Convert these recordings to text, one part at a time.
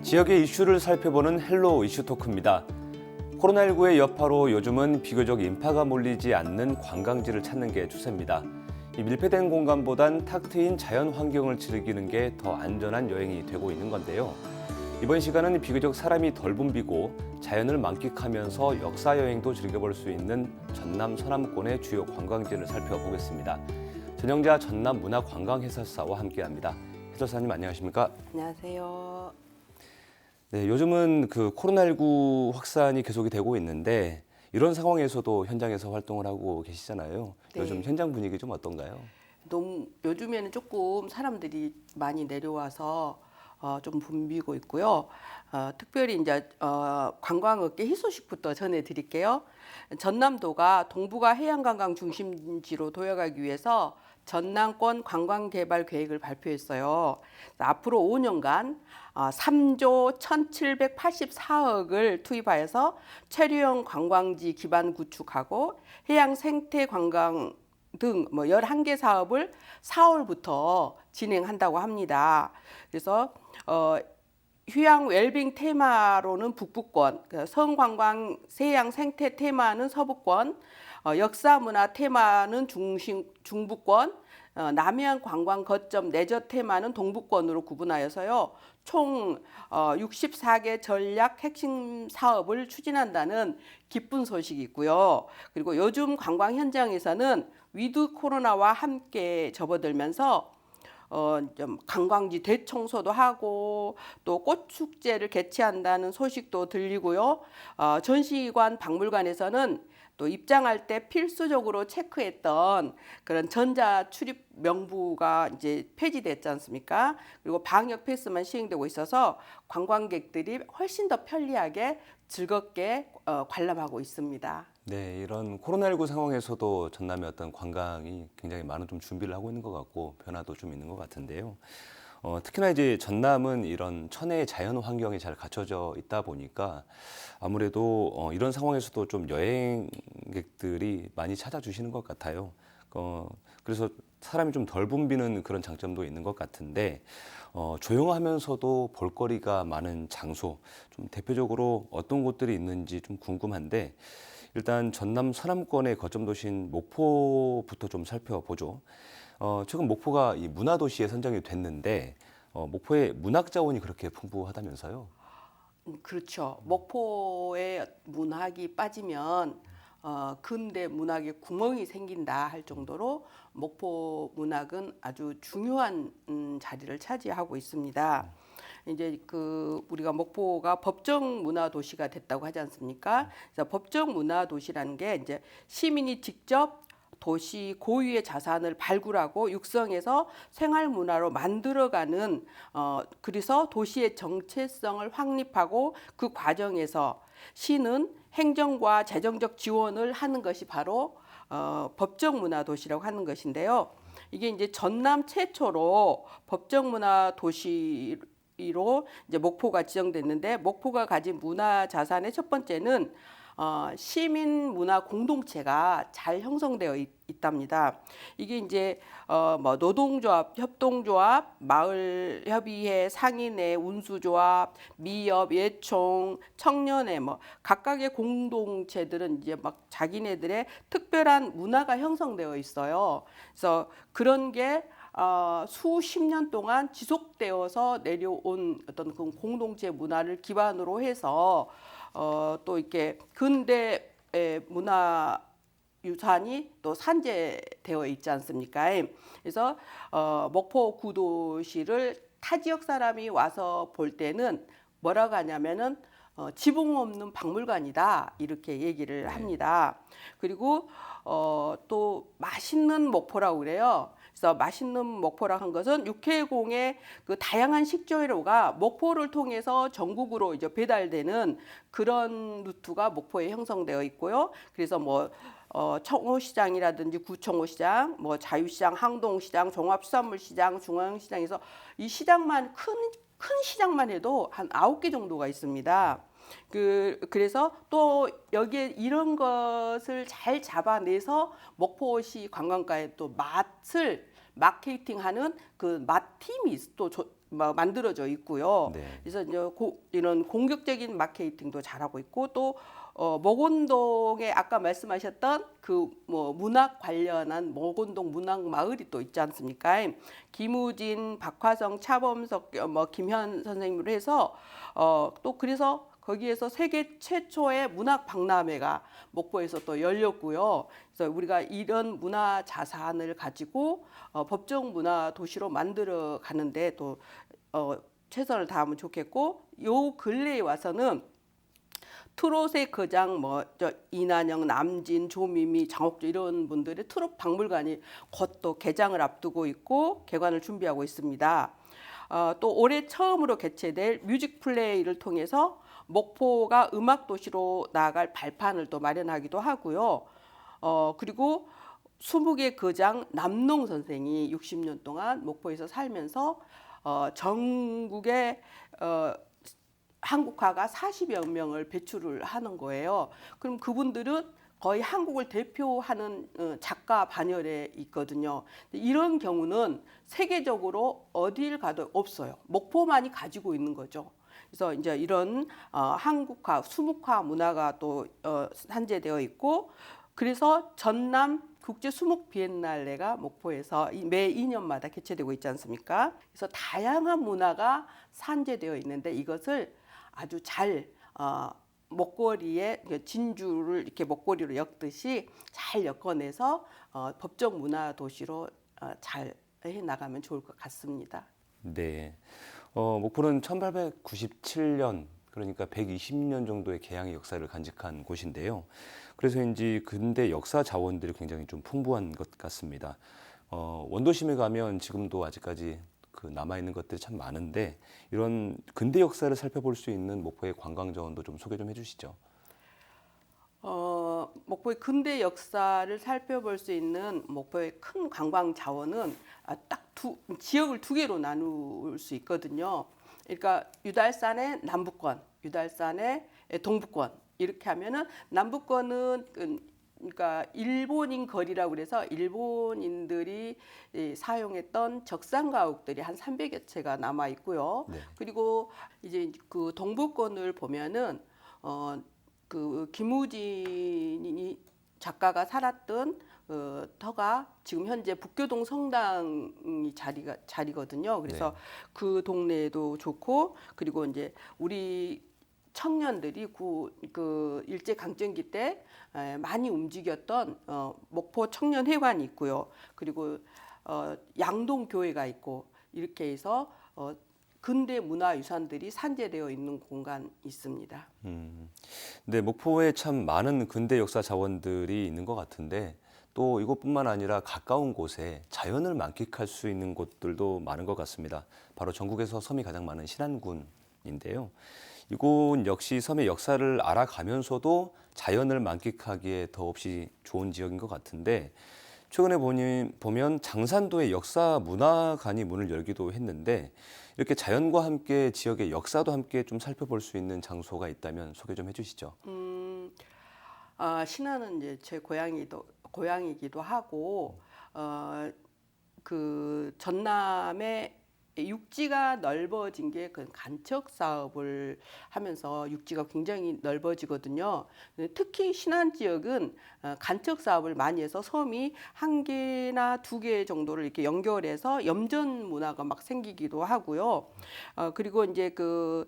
지역의 이슈를 살펴보는 헬로 이슈 토크입니다. 코로나19의 여파로 요즘은 비교적 인파가 몰리지 않는 관광지를 찾는 게 추세입니다. 이 밀폐된 공간보단 탁 트인 자연 환경을 즐기는 게 더 안전한 여행이 되고 있는 건데요. 이번 시간은 비교적 사람이 덜 붐비고 자연을 만끽하면서 역사 여행도 즐겨볼 수 있는 전남 서남권의 주요 관광지를 살펴보겠습니다. 전영자 전남문화관광해설사와 함께합니다. 해설사님 안녕하십니까? 안녕하세요. 네, 요즘은 코로나19 확산이 계속이 되고 있는데 이런 상황에서도 현장에서 활동을 하고 계시잖아요. 네. 요즘 현장 분위기 좀 어떤가요? 요즘에는 조금 사람들이 많이 내려와서 좀 붐비고 있고요. 특별히 이제 관광업계 희소식부터 전해드릴게요. 전남도가 동북아 해양관광 중심지로 도약하기 위해서 전남권 관광개발 계획을 발표했어요. 앞으로 5년간 3조 1,784억을 투입하여서 체류형 관광지 기반 구축하고 해양 생태 관광 등 11개 사업을 4월부터 진행한다고 합니다. 그래서 휴양 웰빙 테마로는 북부권, 성관광 세양 생태 테마는 서부권, 역사 문화 테마는 중부권, 남해안 관광 거점 레저 테마는 동부권으로 구분하여서요. 총 64개 전략 핵심 사업을 추진한다는 기쁜 소식이 있고요. 그리고 요즘 관광 현장에서는 위드 코로나와 함께 접어들면서 좀 관광지 대청소도 하고 또 꽃축제를 개최한다는 소식도 들리고요. 전시관 박물관에서는 또 입장할 때 필수적으로 체크했던 그런 전자 출입 명부가 이제 폐지됐지 않습니까? 그리고 방역 패스만 시행되고 있어서 관광객들이 훨씬 더 편리하게 즐겁게 관람하고 있습니다. 네, 이런 코로나19 상황에서도 전남의 어떤 관광이 굉장히 많은 좀 준비를 하고 있는 것 같고 변화도 좀 있는 것 같은데요. 특히나 이제 전남은 이런 천혜의 자연 환경이 잘 갖춰져 있다 보니까 아무래도 이런 상황에서도 좀 여행객들이 많이 찾아주시는 것 같아요. 그래서 사람이 좀 덜 붐비는 그런 장점도 있는 것 같은데 조용하면서도 볼거리가 많은 장소, 좀 대표적으로 어떤 곳들이 있는지 좀 궁금한데 일단 전남 서남권의 거점 도시인 목포부터 좀 살펴보죠. 최근 목포가 이 문화도시에 선정이 됐는데 목포의 문학 자원이 그렇게 풍부하다면서요? 그렇죠. 목포에 문학이 빠지면 근대 문학에 구멍이 생긴다 할 정도로 목포 문학은 아주 중요한 자리를 차지하고 있습니다. 이제 우리가 목포가 법정 문화 도시가 됐다고 하지 않습니까? 그래서 법정 문화 도시라는 게 이제 시민이 직접 도시 고유의 자산을 발굴하고 육성해서 생활 문화로 만들어가는 그래서 도시의 정체성을 확립하고 그 과정에서 시는 행정과 재정적 지원을 하는 것이 바로 법정 문화 도시라고 하는 것인데요. 이게 이제 전남 최초로 법정 문화 도시 로 이제 목포가 지정됐는데 목포가 가진 문화 자산의 첫 번째는 시민 문화 공동체가 잘 형성되어 있답니다. 이게 이제 노동조합, 협동조합, 마을협의회, 상인회, 운수조합, 미협, 예총, 청년회 각각의 공동체들은 이제 막 자기네들의 특별한 문화가 형성되어 있어요. 그래서 그런 게 수십 년 동안 지속되어서 내려온 어떤 그 공동체 문화를 기반으로 해서 또 이렇게 근대 문화 유산이 또 산재되어 있지 않습니까? 그래서 목포 구도시를 타 지역 사람이 와서 볼 때는 뭐라고 하냐면은 지붕 없는 박물관이다 이렇게 얘기를 합니다. 그리고 또 맛있는 목포라고 그래요. 그래서 맛있는 목포라 한 것은 육해공의 그 다양한 식재료가 목포를 통해서 전국으로 이제 배달되는 그런 루트가 목포에 형성되어 있고요. 그래서 청호시장이라든지 구청호시장, 자유시장, 항동시장, 종합수산물시장, 중앙시장에서 이 시장만 큰 시장만 해도 한 9개 정도가 있습니다. 그래서 또 여기에 이런 것을 잘 잡아내서 목포시 관광가에 또 맛을 마케팅하는 그 맛팀이 또 만들어져 있고요. 네. 그래서 이제 이런 공격적인 마케팅도 잘하고 있고 또 목원동에 아까 말씀하셨던 그 뭐 문학 관련한 목원동 문학 마을이 또 있지 않습니까? 김우진, 박화성, 차범석, 뭐 김현 선생님으로 해서 또 그래서 거기에서 세계 최초의 문학 박람회가 목포에서 또 열렸고요. 그래서 우리가 이런 문화 자산을 가지고 법정 문화 도시로 만들어 가는데 또 최선을 다하면 좋겠고, 요 근래에 와서는 트롯의 거장 이난영, 남진, 조미미, 장옥조 이런 분들의 트롯 박물관이 곧 또 개장을 앞두고 있고 개관을 준비하고 있습니다. 또 올해 처음으로 개최될 뮤직 플레이를 통해서 목포가 음악 도시로 나아갈 발판을 또 마련하기도 하고요. 그리고 수묵의 거장 남농 선생이 60년 동안 목포에서 살면서 전국에 한국화가 40여 명을 배출을 하는 거예요. 그럼 그분들은 거의 한국을 대표하는 작가 반열에 있거든요. 이런 경우는 세계적으로 어딜 가도 없어요. 목포만이 가지고 있는 거죠. 그래서 이제 이런 한국화, 수묵화 문화가 또 산재되어 있고, 그래서 전남 국제 수묵 비엔날레가 목포에서 매 2년마다 개최되고 있지 않습니까? 그래서 다양한 문화가 산재되어 있는데 이것을 아주 잘 목걸이에 진주를 이렇게 목걸이로 엮듯이 잘 엮어내서 법정 문화 도시로 잘 해 나가면 좋을 것 같습니다. 네. 목포는 1897년 그러니까 120년 정도의 개항의 역사를 간직한 곳인데요. 그래서인지 근대 역사 자원들이 굉장히 좀 풍부한 것 같습니다. 원도심에 가면 지금도 아직까지 그 남아있는 것들이 참 많은데 이런 근대 역사를 살펴볼 수 있는 목포의 관광 자원도 좀 소개 좀 해주시죠. 목포의 근대 역사를 살펴볼 수 있는 목포의 큰 관광 자원은 딱 지역을 두 개로 나눌 수 있거든요. 그러니까 유달산의 남부권, 유달산의 동부권 이렇게 하면은 남부권은 그러니까 일본인 거리라고 그래서 일본인들이 사용했던 적산가옥들이 한 300여 채가 남아 있고요. 네. 그리고 이제 그 동부권을 보면은 그 김우진이 작가가 살았던 터가 지금 현재 북교동 성당이 자리거든요. 그래서 네. 그 동네도 좋고, 그리고 이제 우리 청년들이 그 일제 강점기 때 많이 움직였던 목포 청년회관이 있고요. 그리고 양동 교회가 있고 이렇게 해서 근대 문화유산들이 산재되어 있는 공간이 있습니다. 네, 목포에 참 많은 근대 역사 자원들이 있는 것 같은데 또 이곳뿐만 아니라 가까운 곳에 자연을 만끽할 수 있는 곳들도 많은 것 같습니다. 바로 전국에서 섬이 가장 많은 신안군인데요. 이곳 역시 섬의 역사를 알아가면서도 자연을 만끽하기에 더없이 좋은 지역인 것 같은데 최근에 보면 장산도의 역사 문화관이 문을 열기도 했는데 이렇게 자연과 함께 지역의 역사도 함께 좀 살펴볼 수 있는 장소가 있다면 소개 좀 해주시죠. 신안은 이제 제 고향이기도 하고 그 전남의 육지가 넓어진 게 그 간척 사업을 하면서 육지가 굉장히 넓어지거든요. 특히 신안 지역은 간척 사업을 많이 해서 섬이 한 개나 두 개 정도를 이렇게 연결해서 염전 문화가 막 생기기도 하고요. 그리고 이제 그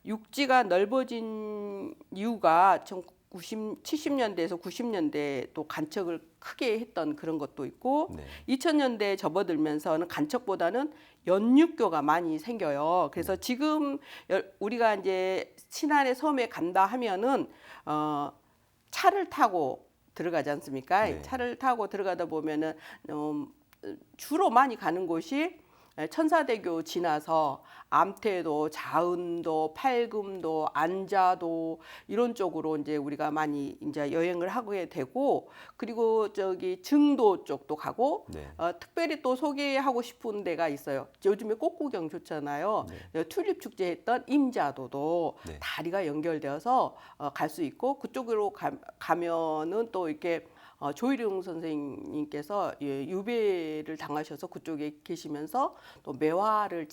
육지가 넓어진 이유가 70년대에서 90년대 또 간척을 크게 했던 그런 것도 있고, 네. 2000년대에 접어들면서는 간척보다는 연육교가 많이 생겨요. 그래서 지금 우리가 이제 신안의 섬에 간다 하면은 차를 타고 들어가지 않습니까? 네. 차를 타고 들어가다 보면은 주로 많이 가는 곳이 천사대교 지나서 암태도, 자은도, 팔금도, 안자도 이런 쪽으로 이제 우리가 많이 이제 여행을 하게 되고, 그리고 저기 증도 쪽도 가고, 네. 특별히 또 소개하고 싶은 데가 있어요. 요즘에 꽃구경 좋잖아요. 튤립 축제 했던 임자도도 다리가 연결되어서 갈 수 있고, 그쪽으로 가면은 또 이렇게 조일용 선생님께서 유배를 당하셔서 그쪽에 계시면서 또 매화를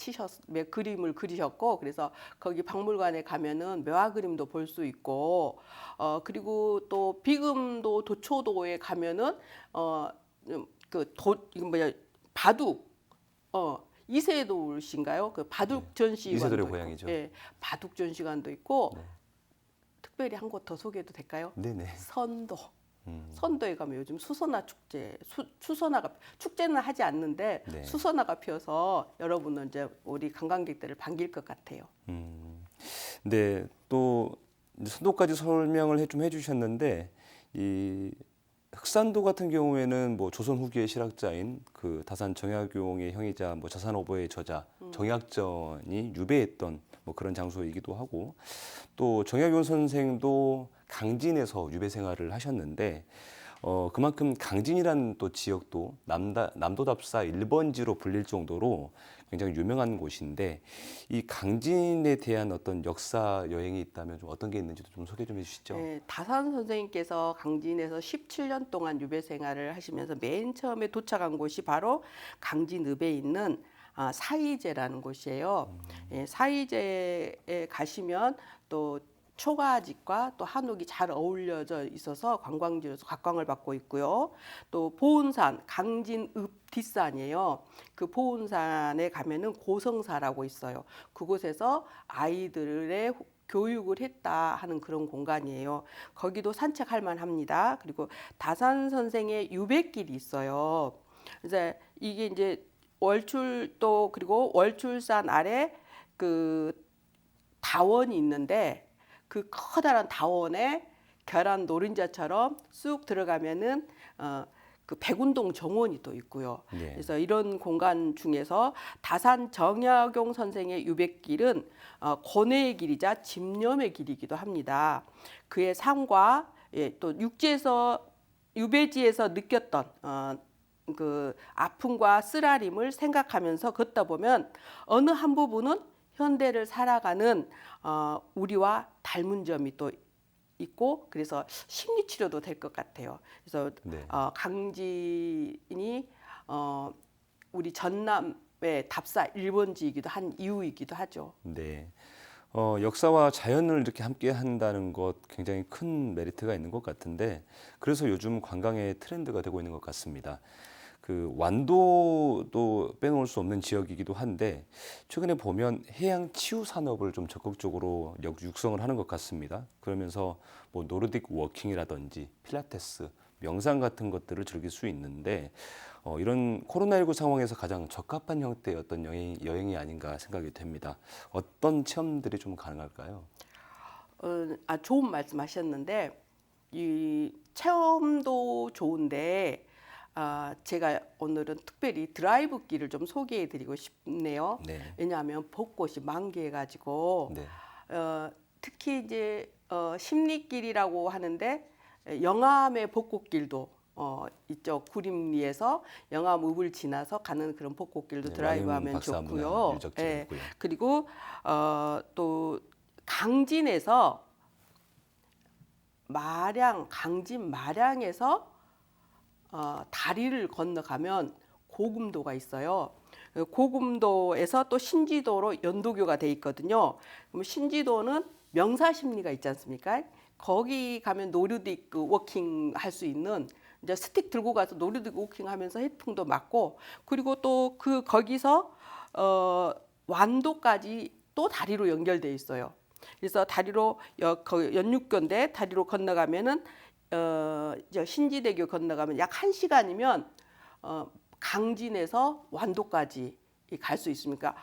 그림을 그리셨고, 그래서 거기 박물관에 가면은 매화 그림도 볼 수 있고, 그리고 또 비금도 도초도에 가면은 이거 뭐야, 바둑, 이세돌씨인가요? 그 바둑 전시관도 이세돌의 있고, 고향이죠. 예, 바둑 전시관도 있고, 네. 특별히 한 곳 더 소개해도 될까요? 네네. 선도. 음. 선도에 가면 요즘 수선화 축제, 수선화가 축제는 하지 않는데 네. 수선화가 피어서 여러분은 이제 우리 관광객들을 반길 것 같아요. 네, 또 선도까지 설명을 좀 해주셨는데 이 흑산도 같은 경우에는 뭐 조선 후기의 실학자인 그 다산 정약용의 형이자 뭐 자산어보의 저자 정약전이 유배했던 뭐 그런 장소이기도 하고, 또 정약용 선생도 강진에서 유배 생활을 하셨는데 그만큼 강진이라는 또 지역도 남도답사 1번지로 불릴 정도로 굉장히 유명한 곳인데, 이 강진에 대한 어떤 역사 여행이 있다면 좀 어떤 게 있는지도 좀 소개 좀 해주시죠. 네, 다산 선생님께서 강진에서 17년 동안 유배 생활을 하시면서 맨 처음에 도착한 곳이 바로 강진읍에 있는 사이제라는 곳이에요. 예, 사이제에 가시면 또 초가집과 또 한옥이 잘 어울려져 있어서 관광지로서 각광을 받고 있고요. 또 보은산, 강진읍 뒷산이에요. 그 보은산에 가면은 고성사라고 있어요. 그곳에서 아이들의 교육을 했다 하는 그런 공간이에요. 거기도 산책할 만합니다. 그리고 다산 선생의 유배길이 있어요. 이게 이제 월출도, 그리고 월출산 아래 그 다원이 있는데, 그 커다란 다원에 계란 노른자처럼 쑥 들어가면은 그 백운동 정원이 또 있고요. 네. 그래서 이런 공간 중에서 다산 정약용 선생의 유배길은 고뇌의 길이자 집념의 길이기도 합니다. 그의 삶과 또 육지에서 유배지에서 느꼈던 그 아픔과 쓰라림을 생각하면서 걷다 보면 어느 한 부분은 현대를 살아가는 우리와 닮은 점이 또 있고, 그래서 심리 치료도 될 것 같아요. 그래서 네. 강진이 우리 전남의 답사 1번지이기도 한 이유이기도 하죠. 네. 역사와 자연을 이렇게 함께 한다는 것 굉장히 큰 메리트가 있는 것 같은데, 그래서 요즘 관광의 트렌드가 되고 있는 것 같습니다. 그 완도도 빼놓을 수 없는 지역이기도 한데, 최근에 보면 해양 치유 산업을 좀 적극적으로 육성을 하는 것 같습니다. 그러면서 뭐 노르딕 워킹이라든지 필라테스, 명상 같은 것들을 즐길 수 있는데, 이런 코로나19 상황에서 가장 적합한 형태의 어떤 여행이 아닌가 생각이 됩니다. 어떤 체험들이 좀 가능할까요? 좋은 말씀하셨는데, 이 체험도 좋은데 제가 오늘은 특별히 드라이브 길을 좀 소개해드리고 싶네요. 네. 왜냐하면 벚꽃이 만개해가지고 네. 특히 이제 십리길이라고 하는데, 영암의 벚꽃길도 이쪽 구림리에서 영암읍을 지나서 가는 그런 벚꽃길도 네, 드라이브하면 좋고요. 예, 있고요. 그리고 또 강진에서 강진 마량에서 다리를 건너가면 고금도가 있어요. 고금도에서 또 신지도로 연도교가 돼 있거든요. 그럼 신지도는 명사십리가 있지 않습니까? 거기 가면 노르딕 워킹 할 수 있는, 이제 스틱 들고 가서 노르딕 워킹 하면서 해풍도 맞고, 그리고 또 거기서 완도까지 또 다리로 연결돼 있어요. 그래서 다리로 연육교인데 다리로 건너가면은 신지대교 건너가면 약 1시간이면 강진에서 완도까지 갈 수 있습니까?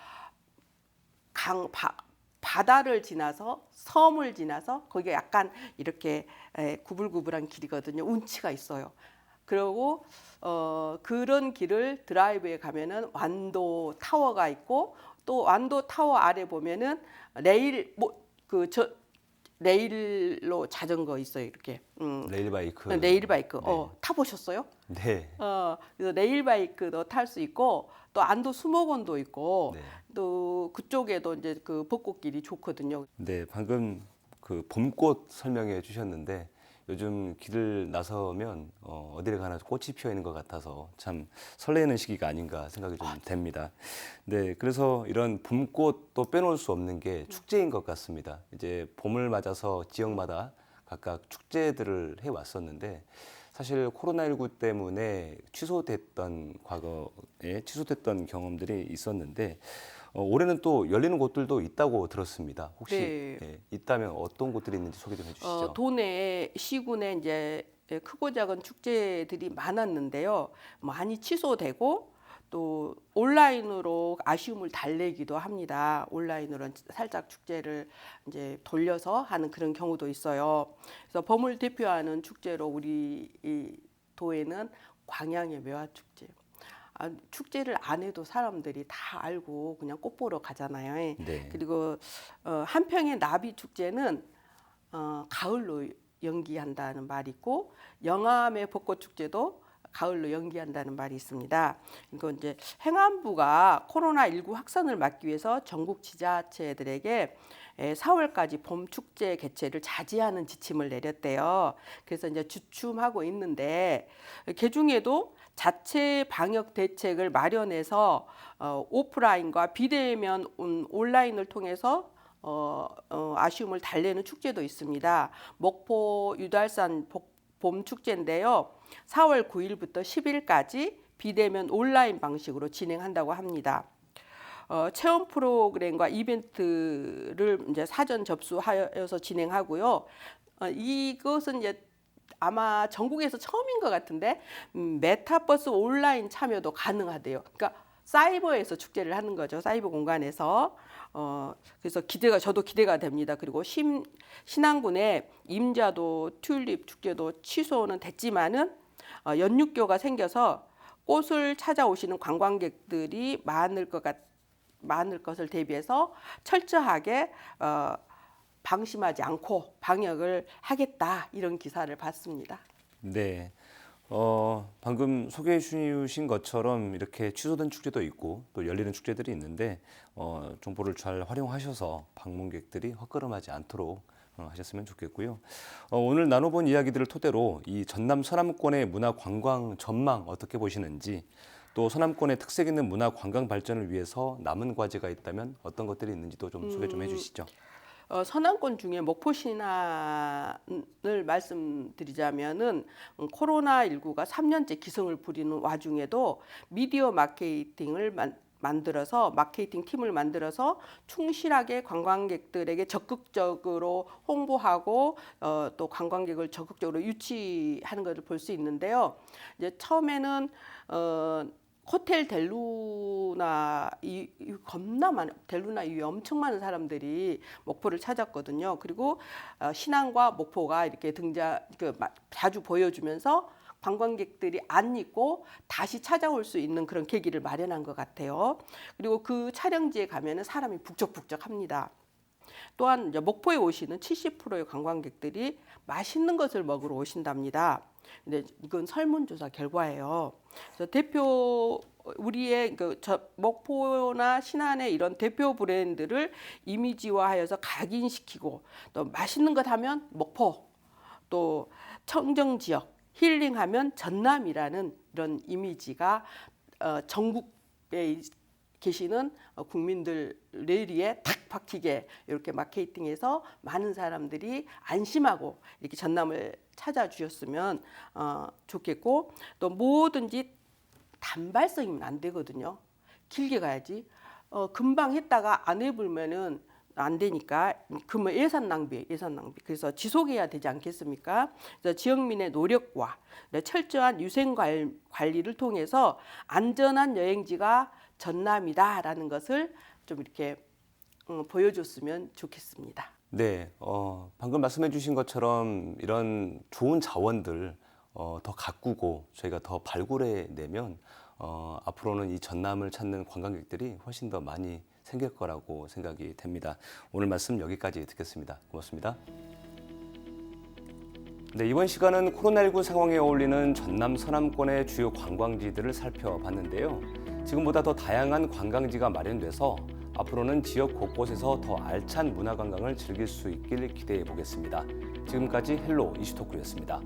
바다를 지나서 섬을 지나서 거기가 약간 이렇게 구불구불한 길이거든요. 운치가 있어요. 그리고 그런 길을 드라이브에 가면은 완도 타워가 있고, 또 완도 타워 아래 보면은 레일로 자전거 있어요. 이렇게 레일바이크. 레일바이크 네. 타보셨어요? 네. 그래서 레일바이크도 탈 수 있고, 또 안도 수목원도 있고, 네. 또 그쪽에도 이제 그 벚꽃길이 좋거든요. 네, 방금 그 봄꽃 설명해 주셨는데, 요즘 길을 나서면 어디를 가나 꽃이 피어 있는 것 같아서 참 설레는 시기가 아닌가 생각이 좀 됩니다. 네, 그래서 이런 봄꽃 또 빼놓을 수 없는 게 축제인 것 같습니다. 이제 봄을 맞아서 지역마다 각각 축제들을 해왔었는데 사실 코로나19 때문에 과거에 취소됐던 경험들이 있었는데 올해는 또 열리는 곳들도 있다고 들었습니다. 혹시 네. 있다면 어떤 곳들이 있는지 소개 좀 해주시죠. 도내 시군에 이제 크고 작은 축제들이 많았는데요. 많이 취소되고 또 온라인으로 아쉬움을 달래기도 합니다. 온라인으로 살짝 축제를 이제 돌려서 하는 그런 경우도 있어요. 그래서 봄을 대표하는 축제로 우리 이 도에는 광양의 매화축제. 축제를 안 해도 사람들이 다 알고 그냥 꽃 보러 가잖아요. 네. 그리고 한평의 나비 축제는 가을로 연기한다는 말이 있고 영암의 벚꽃 축제도 가을로 연기한다는 말이 있습니다. 이거 이제 행안부가 코로나19 확산을 막기 위해서 전국 지자체들에게 4월까지 봄 축제 개최를 자제하는 지침을 내렸대요. 그래서 이제 주춤하고 있는데 그 중에도 자체 방역 대책을 마련해서 오프라인과 비대면 온라인을 통해서 아쉬움을 달래는 축제도 있습니다. 목포 유달산 봄 축제인데요. 4월 9일부터 10일까지 비대면 온라인 방식으로 진행한다고 합니다. 체험 프로그램과 이벤트를 이제 사전 접수하여서 진행하고요. 이것은 이제 아마 전국에서 처음인 것 같은데 메타버스 온라인 참여도 가능하대요. 그러니까 사이버에서 축제를 하는 거죠. 사이버 공간에서. 그래서 저도 기대가 됩니다. 그리고 신안군의 임자도 튤립 축제도 취소는 됐지만은 연육교가 생겨서 꽃을 찾아오시는 관광객들이 많을 것을 대비해서 철저하게 방심하지 않고 방역을 하겠다 이런 기사를 봤습니다. 네. 방금 소개해 주신 것처럼 이렇게 취소된 축제도 있고 또 열리는 축제들이 있는데 정보를 잘 활용하셔서 방문객들이 헛걸음하지 않도록 하셨으면 좋겠고요. 오늘 나눠본 이야기들을 토대로 이 전남 서남권의 문화 관광 전망 어떻게 보시는지 또 서남권의 특색 있는 문화 관광 발전을 위해서 남은 과제가 있다면 어떤 것들이 있는지도 좀 소개 좀 해주시죠. 서남권 중에 목포 신안을 말씀드리자면은 코로나19가 3년째 기승을 부리는 와중에도 미디어 마케팅을 만들어서 마케팅 팀을 만들어서 충실하게 관광객들에게 적극적으로 홍보하고 또 관광객을 적극적으로 유치하는 것을 볼 수 있는데요. 이제 처음에는 호텔 델루나 델루나 이후에 엄청 많은 사람들이 목포를 찾았거든요. 그리고 신안과 목포가 이렇게 자주 보여주면서 관광객들이 안 잊고 다시 찾아올 수 있는 그런 계기를 마련한 것 같아요. 그리고 그 촬영지에 가면은 사람이 북적북적합니다. 또한 이제 목포에 오시는 70%의 관광객들이 맛있는 것을 먹으러 오신답니다. 근데 이건 설문조사 결과예요. 그래서 우리의 목포나 신안의 이런 대표 브랜드를 이미지화하여서 각인시키고 또 맛있는 것 하면 목포, 또 청정 지역, 힐링하면 전남이라는 이런 이미지가 전국에 계시는 국민들 뇌리에 탁 박히게 이렇게 마케팅해서 많은 사람들이 안심하고 이렇게 전남을 찾아주셨으면 좋겠고 또 뭐든지 단발성이면 안 되거든요. 길게 가야지. 금방 했다가 안 해보면은 안 되니까 그러면 예산 낭비. 그래서 지속해야 되지 않겠습니까? 그래서 지역민의 노력과 철저한 위생 관리를 통해서 안전한 여행지가 전남이다라는 것을 좀 이렇게 보여줬으면 좋겠습니다. 네, 방금 말씀해 주신 것처럼 이런 좋은 자원들 더 가꾸고 저희가 더 발굴해 내면 앞으로는 이 전남을 찾는 관광객들이 훨씬 더 많이 생길 거라고 생각이 됩니다. 오늘 말씀 여기까지 듣겠습니다. 고맙습니다. 네, 이번 시간은 코로나19 상황에 어울리는 전남 서남권의 주요 관광지들을 살펴봤는데요. 지금보다 더 다양한 관광지가 마련돼서 앞으로는 지역 곳곳에서 더 알찬 문화 관광을 즐길 수 있길 기대해 보겠습니다. 지금까지 헬로 이슈토크였습니다.